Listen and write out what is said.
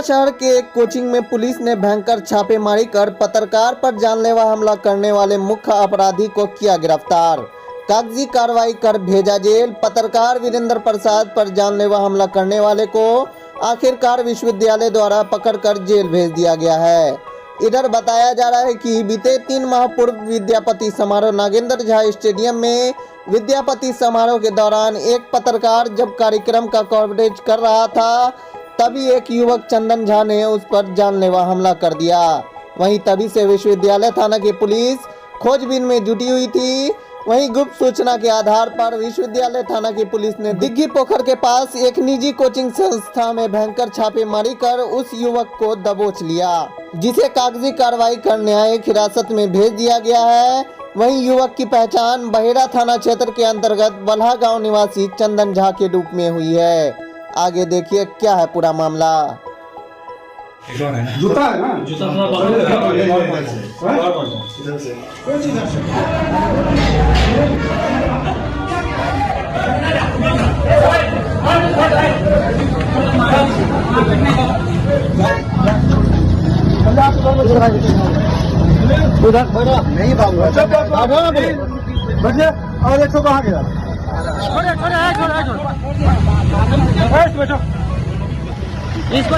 शहर के एक कोचिंग में पुलिस ने भयंकर छापेमारी कर पत्रकार पर जानलेवा हमला करने वाले मुख्य अपराधी को किया गिरफ्तार। कागजी कार्रवाई कर भेजा जेल। पत्रकार वीरेंद्र प्रसाद पर जानलेवा हमला करने वाले को आखिरकार विश्वविद्यालय द्वारा पकड़कर जेल भेज दिया गया है। इधर बताया जा रहा है कि बीते 3 माह पूर्व विद्यापति समारोह नागेंद्र झा स्टेडियम में विद्यापति समारोह के दौरान एक पत्रकार जब कार्यक्रम का कवरेज कर रहा था, तभी एक युवक चंदन झा ने उस पर जानलेवा हमला कर दिया। वहीं तभी से विश्वविद्यालय थाना की पुलिस खोजबीन में जुटी हुई थी। वहीं गुप्त सूचना के आधार पर विश्वविद्यालय थाना की पुलिस ने दिग्गी पोखर के पास एक निजी कोचिंग संस्था में भयंकर छापेमारी कर उस युवक को दबोच लिया, जिसे कागजी कार्रवाई कर न्यायिक हिरासत में भेज दिया गया है। वहीं युवक की पहचान बहेड़ा थाना क्षेत्र के अंतर्गत बल्हा गांव निवासी चंदन झा के रूप में हुई है। आगे देखिए क्या है पूरा मामला। जूता है ना, जूता थोड़ा इधर से कुछ इधर से उधर नहीं बाबू बढ़िया। और एक कहाँ गया? छोड़े बैठो इसको